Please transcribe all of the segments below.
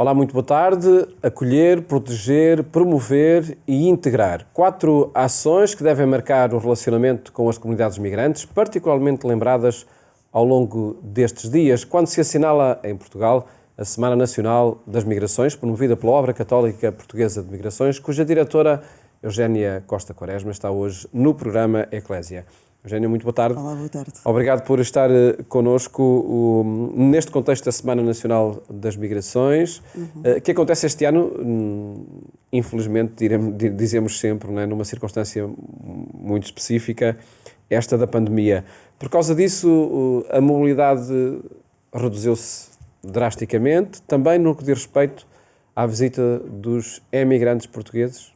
Olá, muito boa tarde. Acolher, proteger, promover e integrar. 4 ações que devem marcar o relacionamento com as comunidades migrantes, particularmente lembradas ao longo destes dias, quando se assinala em Portugal a Semana Nacional das Migrações, promovida pela Obra Católica Portuguesa de Migrações, cuja diretora Eugénia Costa Quaresma está hoje no programa Eclésia. Eugénia, muito boa tarde. Olá, boa tarde. Obrigado por estar connosco neste contexto da Semana Nacional das Migrações, que acontece este ano, infelizmente, dizemos sempre, não é, numa circunstância muito específica, esta da pandemia. Por causa disso, a mobilidade reduziu-se drasticamente, também no que diz respeito à visita dos emigrantes portugueses.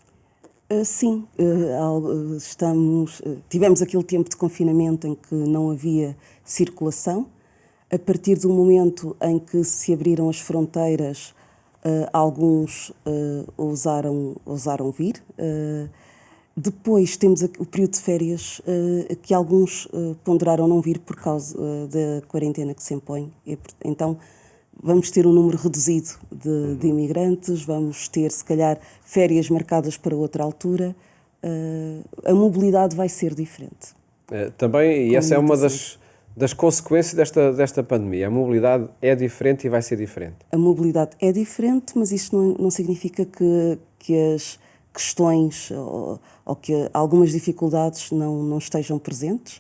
Sim, tivemos aquele tempo de confinamento em que não havia circulação. A partir do momento em que se abriram as fronteiras, alguns ousaram vir. Depois temos o período de férias, que alguns ponderaram não vir por causa da quarentena que se impõe. Então, vamos ter um número reduzido de imigrantes, vamos ter, se calhar, férias marcadas para outra altura. A mobilidade vai ser diferente. Também, e essa é uma das consequências desta pandemia. A mobilidade é diferente e vai ser diferente. A mobilidade é diferente, mas isto não significa que as questões ou que algumas dificuldades não estejam presentes.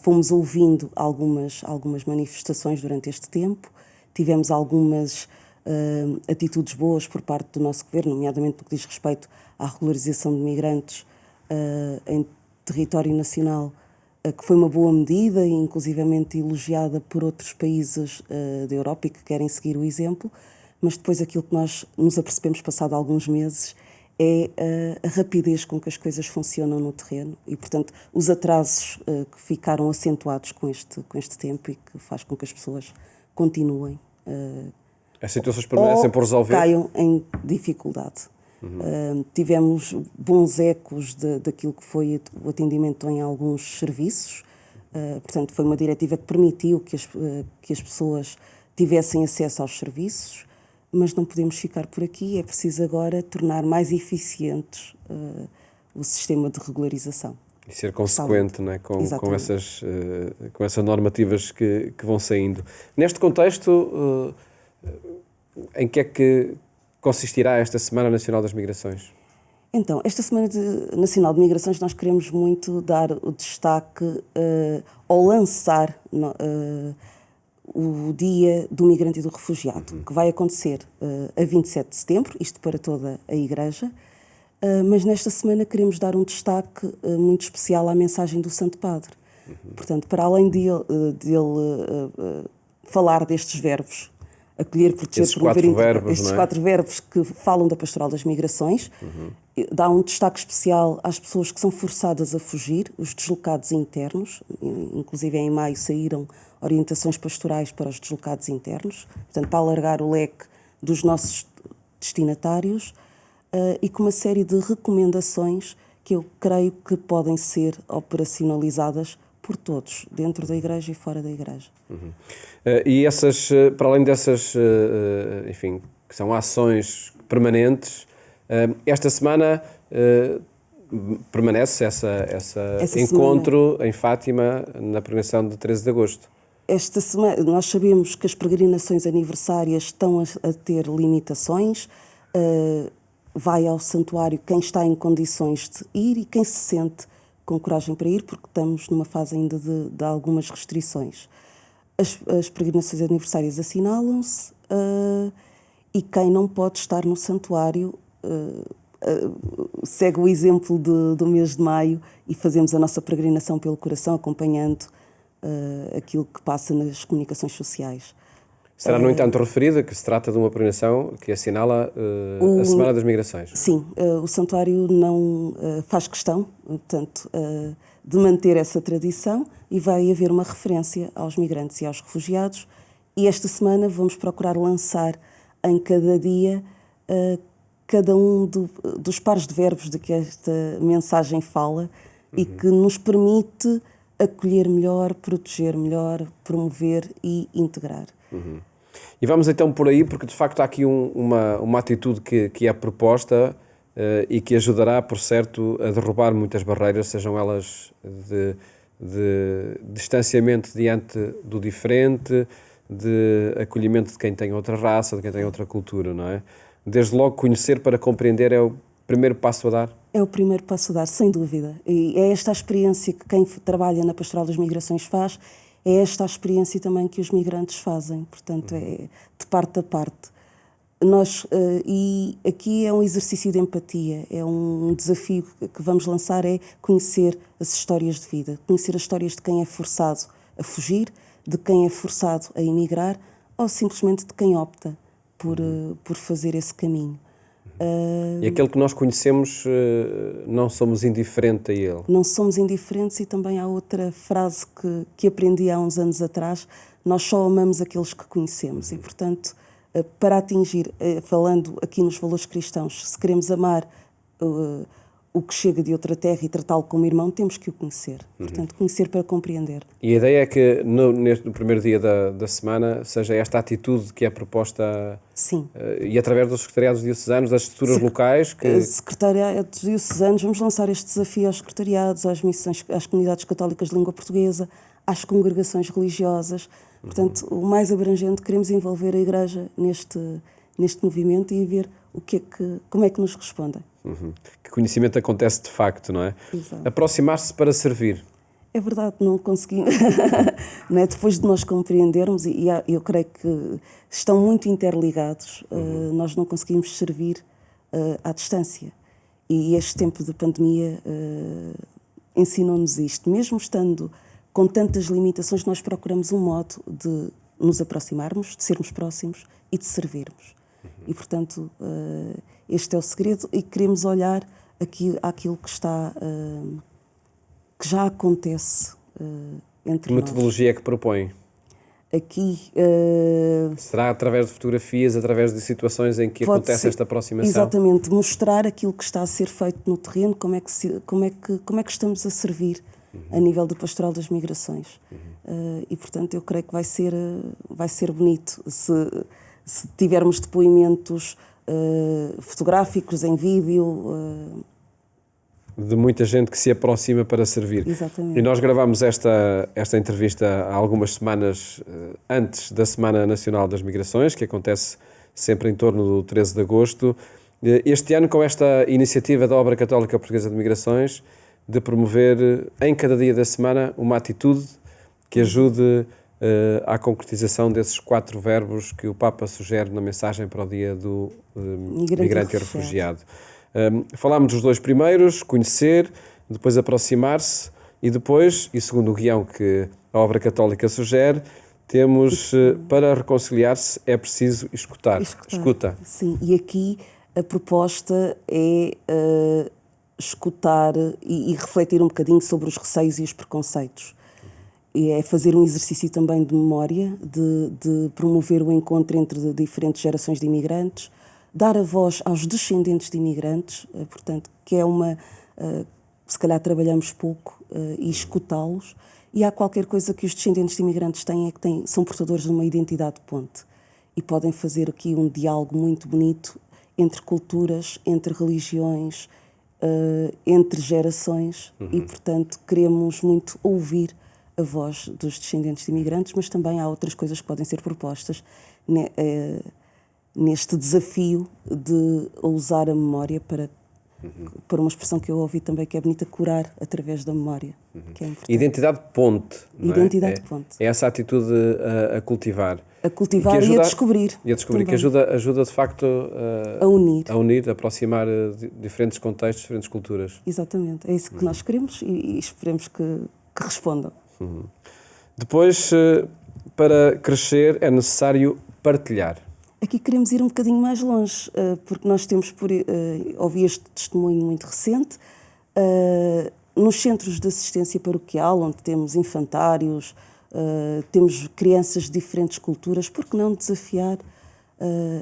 Fomos ouvindo algumas manifestações durante este tempo. Tivemos algumas atitudes boas por parte do nosso governo, nomeadamente no que diz respeito à regularização de migrantes em território nacional, que foi uma boa medida e inclusivamente elogiada por outros países da Europa e que querem seguir o exemplo, mas depois aquilo que nós nos apercebemos passado alguns meses é a rapidez com que as coisas funcionam no terreno e, portanto, os atrasos que ficaram acentuados com este tempo e que faz com que as pessoas continuem. As situações permanecem por resolver? Caiam em dificuldade. Tivemos bons ecos daquilo que foi o atendimento em alguns serviços. Portanto, foi uma diretiva que permitiu que as pessoas tivessem acesso aos serviços, mas não podemos ficar por aqui. É preciso agora tornar mais eficientes o sistema de regularização. E ser consequente, não é? com essas normativas que vão saindo. Neste contexto, em que é que consistirá esta Semana Nacional das Migrações? Então, esta Semana Nacional de Migrações nós queremos muito dar o destaque ao lançar o Dia do Migrante e do Refugiado, que vai acontecer a 27 de setembro, isto para toda a Igreja. Mas nesta semana queremos dar um destaque muito especial à mensagem do Santo Padre. Portanto, para além dele falar destes verbos, acolher, proteger, promover, estes 4 verbos que falam da pastoral das migrações, dá um destaque especial às pessoas que são forçadas a fugir, os deslocados internos, inclusive em maio saíram orientações pastorais para os deslocados internos, portanto, para alargar o leque dos nossos destinatários, e com uma série de recomendações que eu creio que podem ser operacionalizadas por todos, dentro da Igreja e fora da Igreja. E essas, para além dessas, enfim, que são ações permanentes, esta semana permanece esse encontro em Fátima na peregrinação de 13 de agosto. Esta semana, nós sabemos que as peregrinações aniversárias estão a ter limitações. Vai ao santuário quem está em condições de ir e quem se sente com coragem para ir, porque estamos numa fase ainda de algumas restrições. As peregrinações aniversárias assinalam-se e quem não pode estar no santuário segue o exemplo do mês de maio e fazemos a nossa peregrinação pelo coração, acompanhando aquilo que passa nas comunicações sociais. Será, no entanto, referida que se trata de uma peregrinação que assinala a Semana das Migrações. Sim, o santuário não faz questão, portanto, de manter essa tradição e vai haver uma referência aos migrantes e aos refugiados e esta semana vamos procurar lançar em cada dia cada um dos pares de verbos de que esta mensagem fala e que nos permite acolher melhor, proteger melhor, promover e integrar. E vamos então por aí, porque de facto há aqui uma atitude que é proposta e que ajudará, por certo, a derrubar muitas barreiras, sejam elas de distanciamento diante do diferente, de acolhimento de quem tem outra raça, de quem tem outra cultura, não é? Desde logo, conhecer para compreender é o primeiro passo a dar? É o primeiro passo a dar, sem dúvida. E é esta a experiência que quem trabalha na Pastoral das Migrações faz, é esta a experiência também que os migrantes fazem, portanto, é de parte a parte. E aqui é um exercício de empatia, é um desafio que vamos lançar, é conhecer as histórias de vida, conhecer as histórias de quem é forçado a fugir, de quem é forçado a emigrar, ou simplesmente de quem opta por fazer esse caminho. E aquele que nós conhecemos, não somos indiferentes a ele. Não somos indiferentes, e também há outra frase que aprendi há uns anos atrás: nós só amamos aqueles que conhecemos. E, portanto, para atingir, falando aqui nos valores cristãos, se queremos amar o que chega de outra terra e tratá-lo como irmão, temos que o conhecer. Portanto, conhecer para compreender. E a ideia é que no primeiro dia da semana seja esta atitude que é proposta. Sim. E através dos secretariados diocesanos, das estruturas locais. Secretariados diocesanos, vamos lançar este desafio aos secretariados, às missões, às comunidades católicas de língua portuguesa, às congregações religiosas. Portanto, o mais abrangente, queremos envolver a Igreja neste movimento e ver como é que nos respondem. Que conhecimento acontece de facto, não é? Exato. Aproximar-se para servir. É verdade, não conseguimos. Não é? Depois de nós compreendermos, e eu creio que estão muito interligados, nós não conseguimos servir à distância. E este tempo de pandemia ensinou-nos isto. Mesmo estando com tantas limitações, nós procuramos um modo de nos aproximarmos, de sermos próximos e de servirmos. E, portanto, este é o segredo, e queremos olhar àquilo que está... que já acontece entre nós. Que metodologia é que propõe? Aqui... Será através de fotografias, através de situações em que acontece esta aproximação? Exatamente, mostrar aquilo que está a ser feito no terreno, como é que estamos a servir a nível do Pastoral das Migrações. E, portanto, eu creio que vai ser bonito se tivermos depoimentos fotográficos, em vídeo... de muita gente que se aproxima para servir. Exatamente. E nós gravamos esta entrevista há algumas semanas antes da Semana Nacional das Migrações, que acontece sempre em torno do 13 de agosto. Este ano, com esta iniciativa da Obra Católica Portuguesa de Migrações, de promover em cada dia da semana uma atitude que ajude à concretização desses 4 verbos que o Papa sugere na mensagem para o dia do migrante e refugiado. Falámos dos 2 primeiros, conhecer, depois aproximar-se, e depois, e segundo o guião que a Obra Católica sugere, temos, para reconciliar-se, é preciso escutar. Escuta. Sim, e aqui a proposta é escutar e refletir um bocadinho sobre os receios e os preconceitos. E é fazer um exercício também de memória, de promover o encontro entre diferentes gerações de imigrantes, dar a voz aos descendentes de imigrantes, portanto, que é se calhar trabalhamos pouco, e escutá-los. E há qualquer coisa que os descendentes de imigrantes têm, é que são portadores de uma identidade de ponte. E podem fazer aqui um diálogo muito bonito entre culturas, entre religiões, entre gerações, e, portanto, queremos muito ouvir a voz dos descendentes de imigrantes, mas também há outras coisas que podem ser propostas neste desafio de usar a memória para uma expressão que eu ouvi também, que é bonita, curar através da memória, que é importante. Identidade de ponte. Identidade de ponte. É essa atitude a cultivar. A cultivar e a descobrir. E a descobrir, que ajuda de facto a unir, a aproximar diferentes contextos, diferentes culturas. Exatamente, é isso que nós queremos, e esperemos que respondam. Depois, para crescer, é necessário partilhar. Aqui queremos ir um bocadinho mais longe, porque nós temos, ouvi este testemunho muito recente, nos centros de assistência paroquial, onde temos infantários, temos crianças de diferentes culturas, por que não desafiar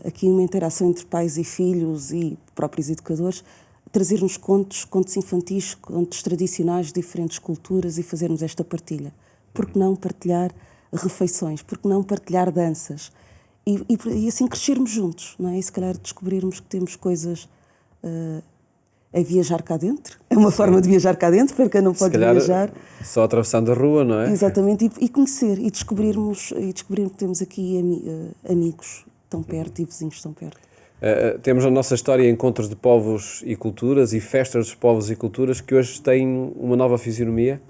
aqui uma interação entre pais e filhos e próprios educadores, trazer-nos contos infantis, contos tradicionais de diferentes culturas e fazermos esta partilha. Por que não partilhar refeições? Por que não partilhar danças? e assim crescermos juntos, não é? E se calhar descobrirmos que temos coisas a viajar cá dentro. É uma forma de viajar cá dentro, para quem não pode viajar. Só atravessando a rua, não é? Exatamente, e conhecer, e descobrir que temos aqui amigos tão perto e vizinhos tão perto. Temos na nossa história encontros de povos e culturas e festas dos povos e culturas que hoje têm uma nova fisionomia?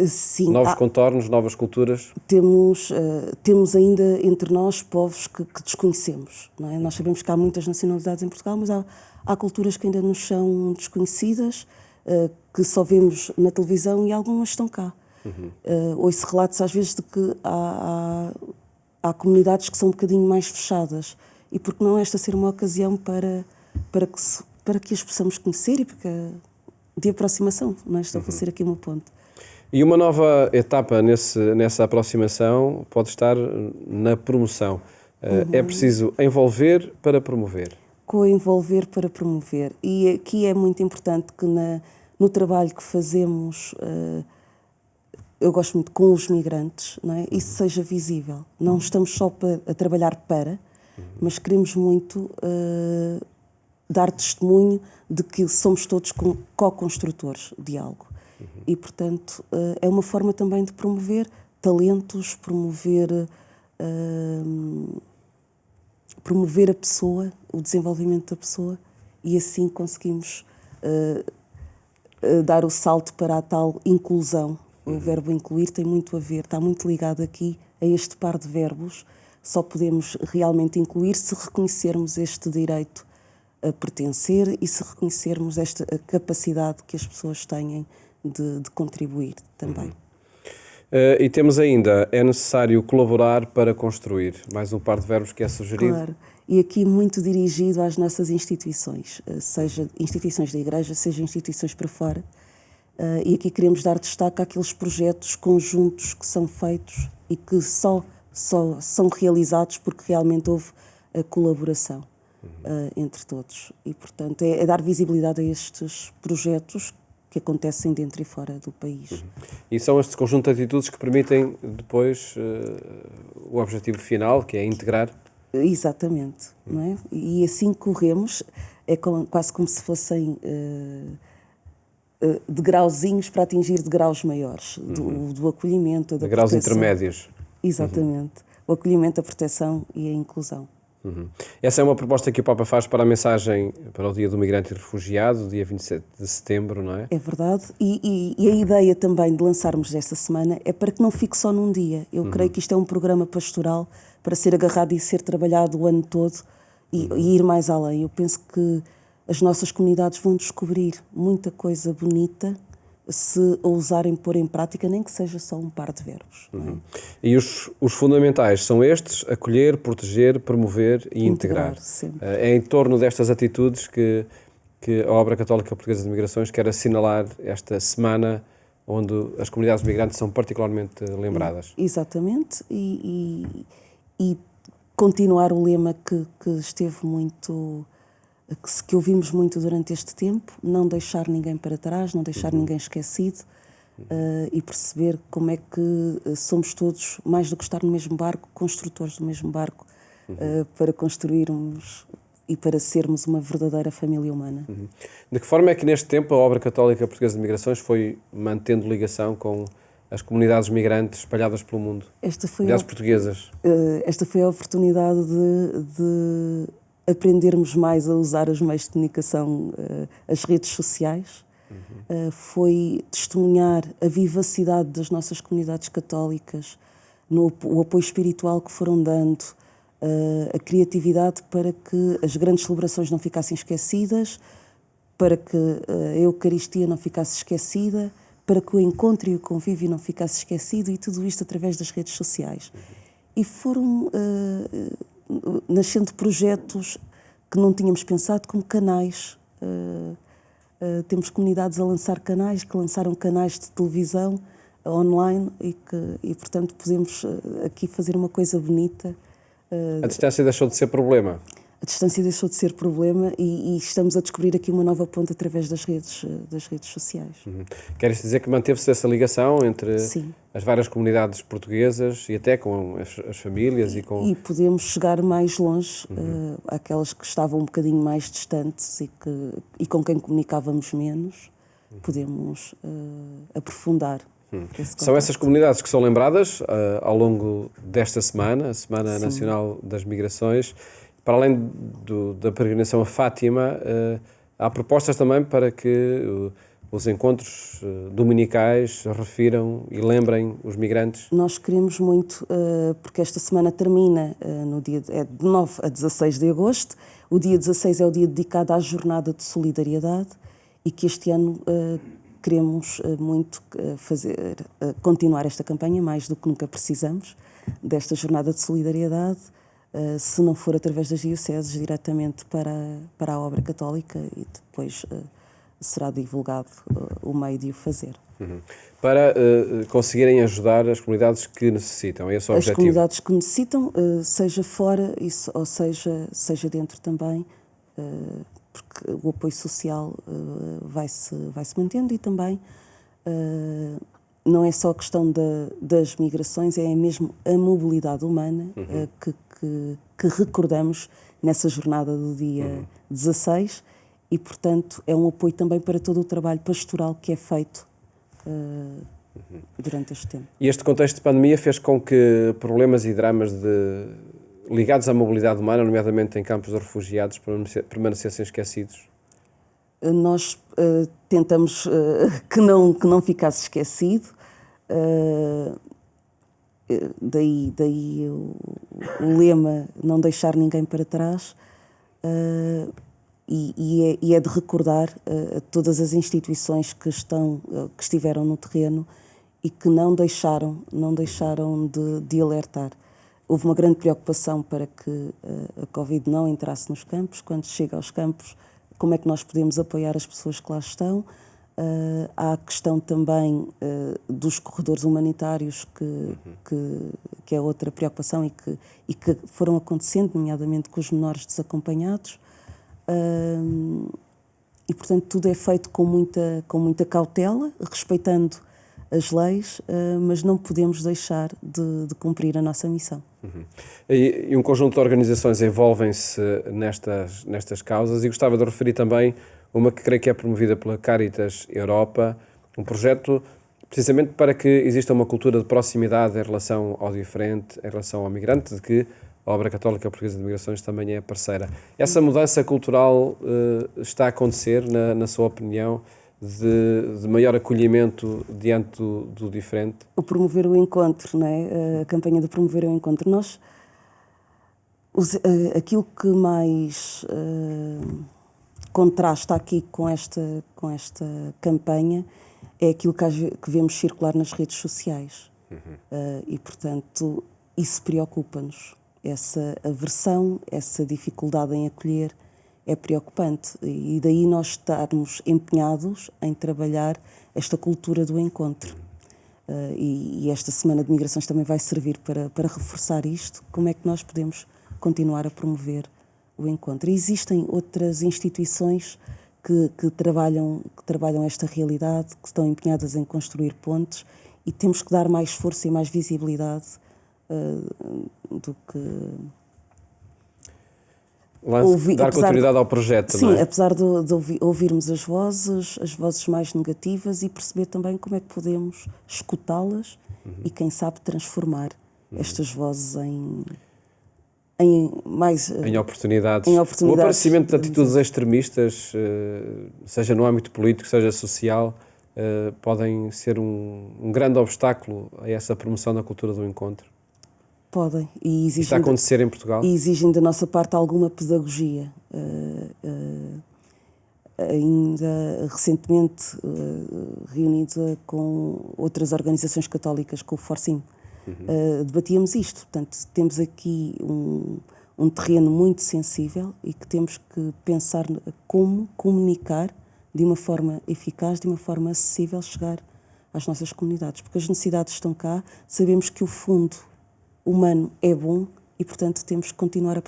Sim. Novos contornos, novas culturas? Temos ainda entre nós povos que desconhecemos, não é? Nós sabemos que há muitas nacionalidades em Portugal, mas há culturas que ainda nos são desconhecidas, que só vemos na televisão e algumas estão cá. Ouço relatos às vezes de que há comunidades que são um bocadinho mais fechadas, e por que não esta ser uma ocasião para que as possamos conhecer e de aproximação, não é? Estou a fazer aqui uma ponte. E uma nova etapa nessa aproximação pode estar na promoção. É preciso envolver para promover. Co-envolver para promover. E aqui é muito importante que no trabalho que fazemos, eu gosto muito com os migrantes, não é? Isso seja visível. Não estamos só a trabalhar mas queremos muito dar testemunho de que somos todos co-construtores de algo. E, portanto, é uma forma também de promover talentos, promover a pessoa, o desenvolvimento da pessoa, e assim conseguimos dar o salto para a tal inclusão. O verbo incluir tem muito a ver, está muito ligado aqui a este par de verbos. Só podemos realmente incluir se reconhecermos este direito a pertencer e se reconhecermos esta capacidade que as pessoas têm de contribuir também. E temos ainda, é necessário colaborar para construir. Mais um par de verbos que é sugerido. Claro, e aqui muito dirigido às nossas instituições, seja instituições da Igreja, seja instituições para fora. E aqui queremos dar destaque àqueles projetos conjuntos que são feitos e que só são realizados porque realmente houve a colaboração entre todos. E, portanto, é dar visibilidade a estes projetos que acontecem dentro e fora do país. E são este conjunto de atitudes que permitem depois o objetivo final, que é integrar? Exatamente, não é? E assim corremos, quase como se fossem degrauzinhos para atingir degraus maiores, do acolhimento, da degraus proteção. Intermédios. Exatamente, o acolhimento, a proteção e a inclusão. Essa é uma proposta que o Papa faz para a mensagem para o Dia do Migrante e Refugiado, dia 27 de setembro, não é? É verdade, e a ideia também de lançarmos esta semana é para que não fique só num dia. Eu creio que isto é um programa pastoral para ser agarrado e ser trabalhado o ano todo e ir mais além. Eu penso que as nossas comunidades vão descobrir muita coisa bonita se ousarem pôr em prática, nem que seja só um par de verbos. Não é? E os fundamentais são estes: acolher, proteger, promover e integrar. Sempre. É em torno destas atitudes que a Obra Católica Portuguesa de Migrações quer assinalar esta semana, onde as comunidades migrantes são particularmente lembradas. Exatamente, e continuar o lema que esteve muito... que ouvimos muito durante este tempo, não deixar ninguém para trás, não deixar ninguém esquecido, e perceber como é que somos todos, mais do que estar no mesmo barco, construtores do mesmo barco, para construirmos e para sermos uma verdadeira família humana. De que forma é que neste tempo a Obra Católica Portuguesa de Migrações foi mantendo ligação com as comunidades migrantes espalhadas pelo mundo? Comunidades portuguesas. Esta foi a oportunidade de aprendermos mais a usar os meios de comunicação, as redes sociais, foi testemunhar a vivacidade das nossas comunidades católicas, o apoio espiritual que foram dando, a criatividade para que as grandes celebrações não ficassem esquecidas, para que a Eucaristia não ficasse esquecida, para que o encontro e o convívio não ficasse esquecido, e tudo isto através das redes sociais. E foram nascendo projetos que não tínhamos pensado, como canais. Temos comunidades a lançar canais, que lançaram canais de televisão online e portanto, podemos aqui fazer uma coisa bonita. A distância deixou de ser problema? a distância deixou de ser problema e estamos a descobrir aqui uma nova ponte através das redes sociais. Queres dizer que manteve-se essa ligação entre Sim. as várias comunidades portuguesas e até com as famílias e com... E podemos chegar mais longe, àquelas que estavam um bocadinho mais distantes e com quem comunicávamos menos, podemos aprofundar. São essas comunidades que são lembradas ao longo desta semana, a Semana Sim. Nacional das Migrações. Para além da peregrinação a Fátima, há propostas também para que os encontros dominicais refiram e lembrem os migrantes. Nós queremos muito, porque esta semana termina no dia de 9 a 16 de agosto. O dia 16 é o dia dedicado à Jornada de Solidariedade e que este ano queremos muito continuar esta campanha, mais do que nunca precisamos desta Jornada de Solidariedade, se não for através das dioceses, diretamente para a obra católica e depois será divulgado o meio de o fazer. Para conseguirem ajudar as comunidades que necessitam, é esse o objetivo? As comunidades que necessitam, seja fora, ou seja dentro também, porque o apoio social vai-se mantendo e também não é só a questão das migrações, é mesmo a mobilidade humana que recordamos nessa jornada do dia 16 e, portanto, é um apoio também para todo o trabalho pastoral que é feito durante este tempo. E este contexto de pandemia fez com que problemas e dramas ligados à mobilidade humana, nomeadamente em campos de refugiados, permanecessem esquecidos? Nós tentamos que não ficasse esquecido, daí o lema não deixar ninguém para trás, e é de recordar a todas as instituições que estiveram no terreno e que não deixaram de alertar. Houve uma grande preocupação para que a Covid não entrasse nos campos. Quando chega aos campos, como é que nós podemos apoiar as pessoas que lá estão? Há a questão também dos corredores humanitários, que é outra preocupação e que foram acontecendo, nomeadamente com os menores desacompanhados. E, portanto, tudo é feito com muita cautela, respeitando as leis, mas não podemos deixar de cumprir a nossa missão. E um conjunto de organizações envolvem-se nestas causas e gostava de referir também uma que creio que é promovida pela Caritas Europa, um projeto precisamente para que exista uma cultura de proximidade em relação ao diferente, em relação ao migrante, de que a Obra Católica Portuguesa de Migrações também é parceira. Essa mudança cultural está a acontecer, na sua opinião, de maior acolhimento diante do diferente? O promover o encontro, não é? A campanha de promover o encontro. Aquilo que mais contrasta aqui com esta campanha é aquilo que vemos circular nas redes sociais. E, portanto, isso preocupa-nos. Essa aversão, essa dificuldade em acolher é preocupante. E daí nós estarmos empenhados em trabalhar esta cultura do encontro. E esta Semana de Migrações também vai servir para reforçar isto. Como é que nós podemos continuar a promover o encontro? E existem outras instituições que trabalham esta realidade, que estão empenhadas em construir pontes, e temos que dar mais força e mais visibilidade do que... Dar continuidade ao projeto, sim, não é? apesar de ouvirmos as vozes mais negativas, e perceber também como é que podemos escutá-las e, quem sabe, transformar estas vozes em oportunidades. Em oportunidades. O aparecimento de atitudes extremistas, seja no âmbito político, seja social, podem ser um grande obstáculo a essa promoção da cultura do encontro. Podem. Está a acontecer em Portugal? E exigem da nossa parte alguma pedagogia. Ainda recentemente reunida com outras organizações católicas, com o Forcim, debatíamos isto. Portanto, temos aqui um terreno muito sensível e que temos que pensar como comunicar de uma forma eficaz, de uma forma acessível, chegar às nossas comunidades. Porque as necessidades estão cá, sabemos que o fundo humano é bom e, portanto, temos que continuar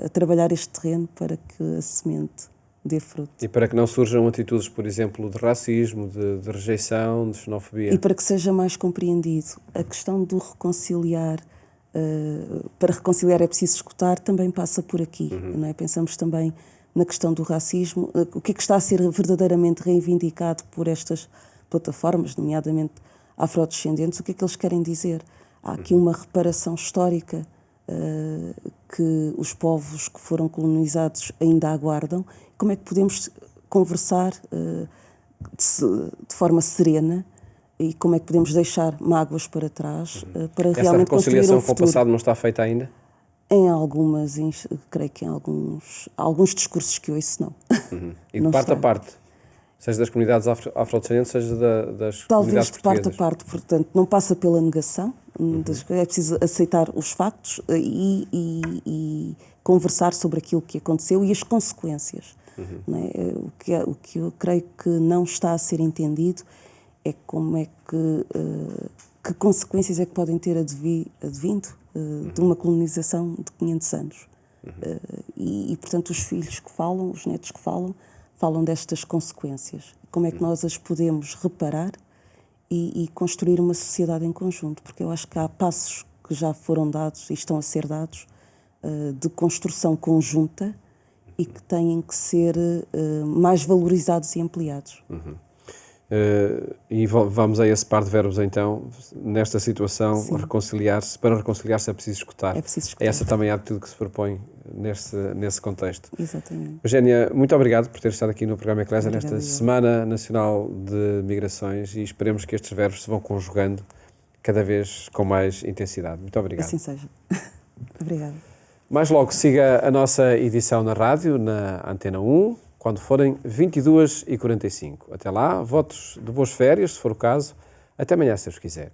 a trabalhar este terreno para que a semente dê fruto. E para que não surjam atitudes, por exemplo, de racismo, de rejeição, de xenofobia. E para que seja mais compreendido. A questão do reconciliar, para reconciliar é preciso escutar, também passa por aqui. Não é? Pensamos também na questão do racismo, o que é que está a ser verdadeiramente reivindicado por estas plataformas, nomeadamente afrodescendentes, o que é que eles querem dizer? Há aqui uma reparação histórica que os povos que foram colonizados ainda aguardam. Como é que podemos conversar de forma serena e como é que podemos deixar mágoas para trás para Essa realmente construir um reconciliação com o futuro? passado não está feita ainda? Creio que em alguns discursos que ouço, não. E de Não parte está. a parte? Seja das comunidades afrodescendentes, seja das Talvez comunidades de parte a portuguesas? parte, portanto, não passa pela negação, é preciso aceitar os factos e conversar sobre aquilo que aconteceu e as consequências. Não é? O que eu creio que não está a ser entendido é como é que consequências é que podem ter advindo de uma colonização de 500 anos. E, portanto, os filhos que falam, os netos que falam destas consequências. Como é que nós as podemos reparar e construir uma sociedade em conjunto? Porque eu acho que há passos que já foram dados e estão a ser dados de construção conjunta e que têm que ser mais valorizados e ampliados. E vamos a esse par de verbos então, nesta situação, reconciliar-se. Para reconciliar-se é preciso escutar. É preciso escutar. É essa também a atitude que se propõe nesse contexto. Exatamente. Eugénia, muito obrigado por ter estado aqui no programa Eclésia Obrigada, nesta eu. Semana Nacional de Migrações e esperemos que estes verbos se vão conjugando cada vez com mais intensidade. Muito obrigado. Assim seja. Obrigada. Mais logo siga a nossa edição na rádio, na Antena 1, quando forem 22h45. Até lá, votos de boas férias, se for o caso. Até amanhã, se Deus quiser.